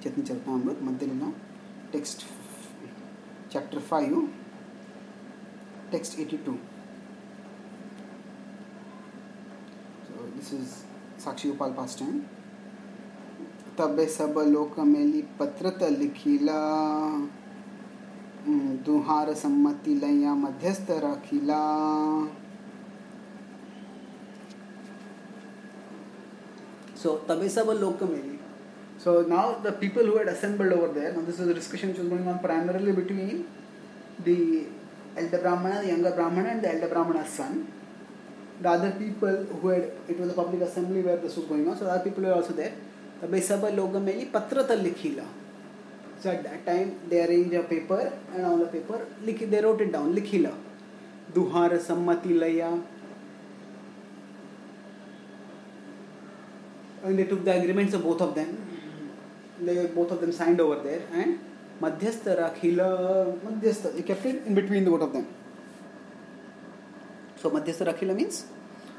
Chaitanya Charitamrita, Madhyalila, text chapter 5, text 82. So this is Sakshi Gopal pastime. तबे सब लोक मेली पत्रत लिखिला, दुहार सम्मति लैया मध्यस्थ रखिला. So तबे सब लोक मेली. So now the people who had assembled over there, now this is a discussion which was going on primarily between the elder Brahmana, the younger Brahmana, and the elder Brahmana's son. The other people who had, it was a public assembly where this was going on, so other people were also there. तबे सब लोग मेली पत्रत लिखिला. So at that time they arranged a paper, and on the paper they wrote it down, लिखिला. दुहार सम्मति लया. And they took the agreements of both of them. Both of them signed over there, and madhyastha rakhila, madhyastha, they kept it in between the both of them. So madhyastha rakhila means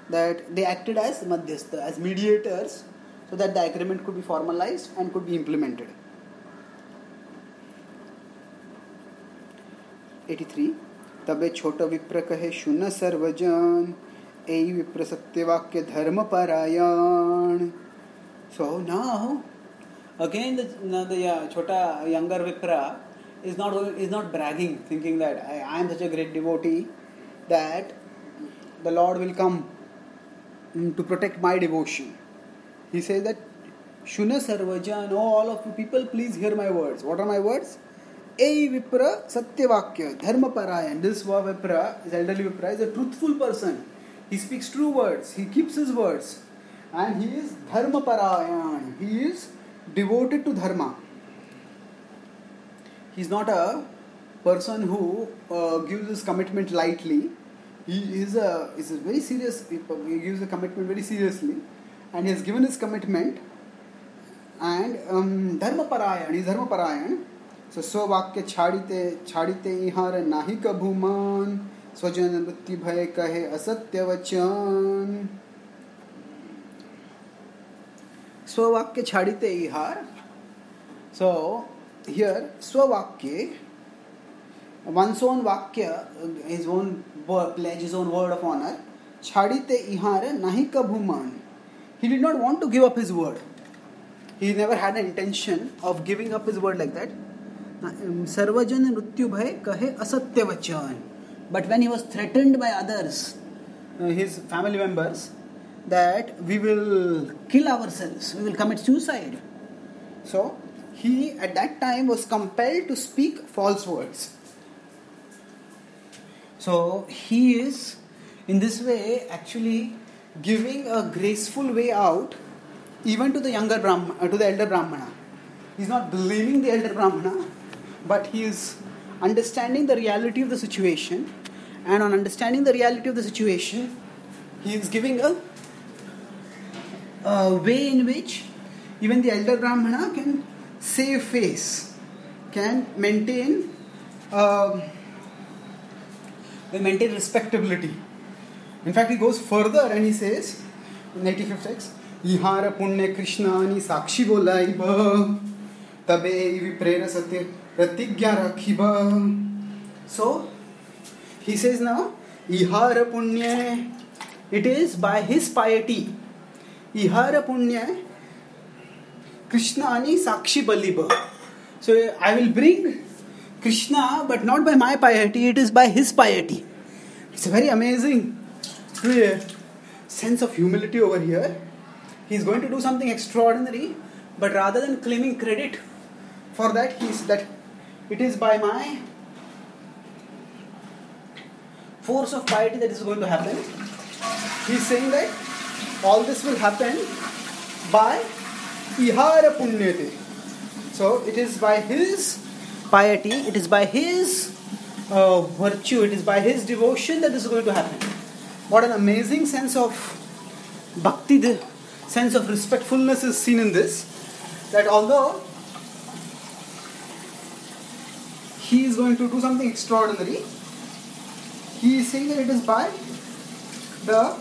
that they acted as madhyastha, as mediators, so that the agreement could be formalized and could be implemented. 83. तबे छोटा विप्र कहे शुन सर्वजन, एई विप्र सत्यवाक्य धर्म परायण. So now again the chota younger Vipra is not bragging, thinking that I am such a great devotee that the Lord will come to protect my devotion. He says that Shuna Sarvajan, oh all of you people, please hear my words. What are my words? Ei Vipra Satyavakya Dharma Parayan. This Vipra, this elderly Vipra, is a truthful person. He speaks true words. He keeps his words. And he is Dharma Parayan. He is devoted to Dharma. He is not a person who gives his commitment lightly. He is very serious. He gives the commitment very seriously. And he has given his commitment. And Dharma Parayan. He is Dharma Parayan. So Svavakya chadite ihar nahi kabhuman, Swajan vritti bhay kahe asatya vachan. Svavakya chadite ihar. So here Svavakya, one's own vakya, his own pledge, his own word of honor. Chadite ihar nahi kabhuman. He did not want to give up his word. He never had an intention of giving up his word like that. Sarvajan mrityu bhay kahe asatya vachan. But when he was threatened by others, his family members, that we will kill ourselves, we will commit suicide. So he at that time was compelled to speak false words. So he is in this way actually giving a graceful way out even to the younger Brahmana, to the elder Brahmana. He is not blaming the elder Brahmana, but he is understanding the reality of the situation, and on understanding the reality of the situation, he is giving a way in which even the elder Brahmana can save face, can maintain respectability. In fact, he goes further and he says in 85th text, Ihara punya krishnani sakshi bolaiba, tabe viprera satya pratigya rakhiba. So he says now, Ihara punya, it is by his piety. Ihara punya krishnani sakshi baliba. So I will bring Krishna, but not by my piety, it is by his piety. It's a very amazing sense of humility over here. He is going to do something extraordinary, but rather than claiming credit for that, it is by my force of piety that is going to happen. He is saying that all this will happen by ihara punyate. So it is by his piety, it is by his virtue, it is by his devotion that this is going to happen. What an amazing sense of bhakti, the sense of respectfulness is seen in this. That although he is going to do something extraordinary, he is saying that it is by the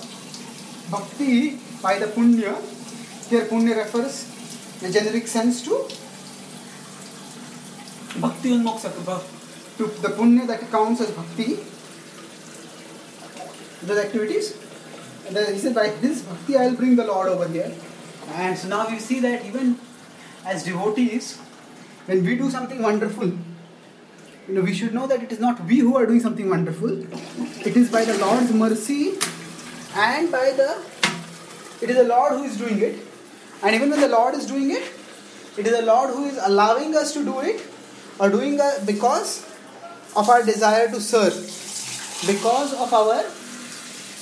bhakti, by the punya. Here punya refers in a generic sense to Bhakti unmoksha. To the punya that counts as bhakti, those activities. And he said, by this bhakti I will bring the Lord over here. And so now you see that even as devotees, when we do something wonderful, we should know that it is not we who are doing something wonderful. It is by the Lord's mercy and it is the Lord who is doing it. And even when the Lord is doing it, it is the Lord who is allowing us to do it, or doing it because of our desire to serve, because of our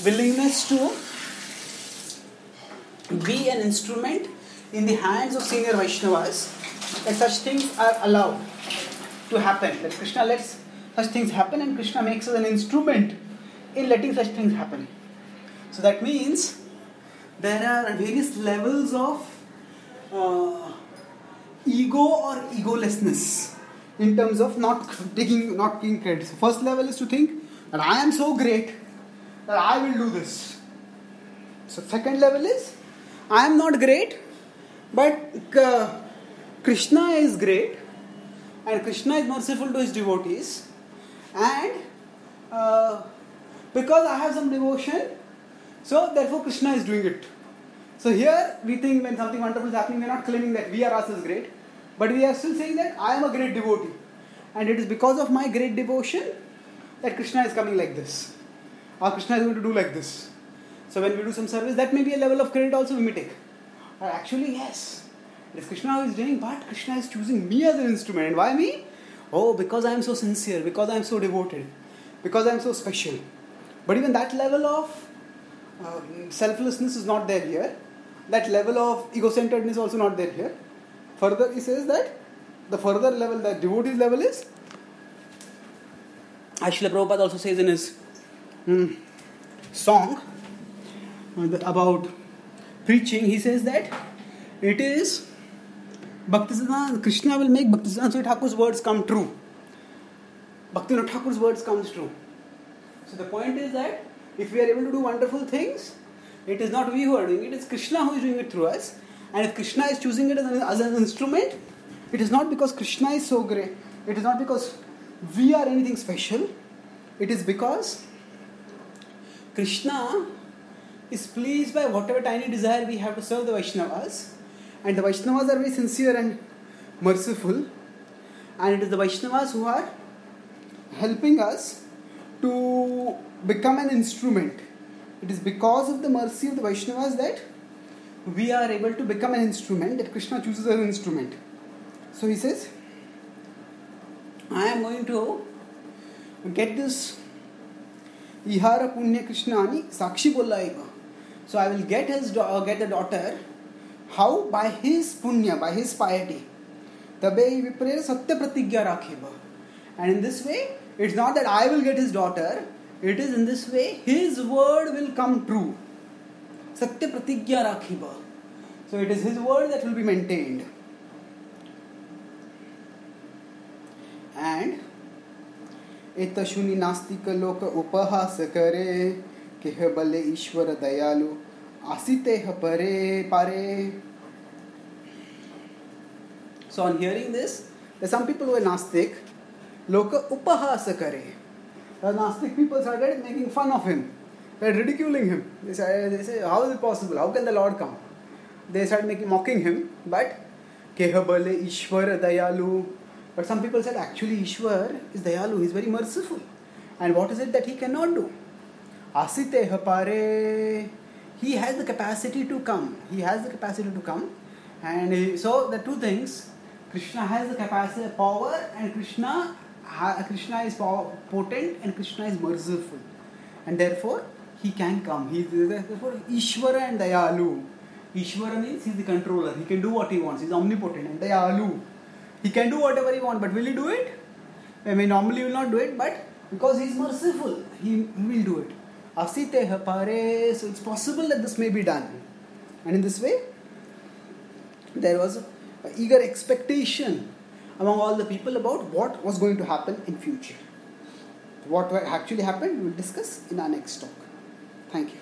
willingness to be an instrument in the hands of senior Vaishnavas, that such things are allowed to happen. That Krishna lets such things happen, and Krishna makes us an instrument in letting such things happen. So that means there are various levels of ego or egolessness in terms of not giving credit. So first level is to think that I am so great that I will do this. So second level is I am not great, but Krishna is great, and Krishna is merciful to his devotees, and because I have some devotion, so therefore Krishna is doing it. So here we think when something wonderful is happening, we are not claiming that we are us as great, but we are still saying that I am a great devotee, and it is because of my great devotion that Krishna is coming like this, or Krishna is going to do like this. So when we do some service, that may be a level of credit also we may take. Or actually, yes, it is Krishna who is doing, but Krishna is choosing me as an instrument. And why me? Oh, because I am so sincere, because I am so devoted, because I am so special. But even that level of selflessness is not there here. That level of ego-centeredness is also not there here. Further, he says that the further level, the devotee's level is, Srila Prabhupada also says in his song about preaching, he says that it is Bhaktisiddhanta, Krishna will make Bhaktisiddhanta Swami Thakur's words come true. Bhaktivinoda Thakur's words comes true. So the point is that if we are able to do wonderful things, it is not we who are doing it, it is Krishna who is doing it through us. And if Krishna is choosing it as an instrument, it is not because Krishna is so great, it is not because we are anything special, it is because Krishna is pleased by whatever tiny desire we have to serve the Vaishnavas, and the Vaishnavas are very sincere and merciful, and it is the Vaishnavas who are helping us to become an instrument. It is because of the mercy of the Vaishnavas that we are able to become an instrument, that Krishna chooses as an instrument. So he says, I am going to get this Ihara Punya Krishna Ani Sakshi Bollaiva. So I will get the daughter. How? By his punya, by his piety. Tabe vipre satya pratigya rakheba. And in this way, it's not that I will get his daughter. It is in this way, his word will come true. Satya pratigya rakheba. So it is his word that will be maintained. And etashuni nastika loka upahasa kare keha bale ishvara dayalu asiteha pare. So on hearing this, there are some people who are nastik, loka upahasa kare. The nastik people started making fun of him. They are ridiculing him. They say, how is it possible? How can the Lord come? They started mocking him. But keha bale ishvara dayalu. But some people said, actually Ishwar is Dayalu, he is very merciful. And what is it that he cannot do? Asiteha pare. He has the capacity to come. And so the two things, Krishna has the capacity, power, and Krishna is potent, and Krishna is merciful. And therefore, he can come. Therefore, Ishwara and Dayalu. Ishwara means he is the controller. He can do what he wants. He is omnipotent. And Dayalu, he can do whatever he wants, but will he do it? I mean, normally he will not do it, but because he is merciful, he will do it. Asiteha pare. So it's possible that this may be done. And in this way, there was an eager expectation among all the people about what was going to happen in future. What actually happened, we will discuss in our next talk. Thank you.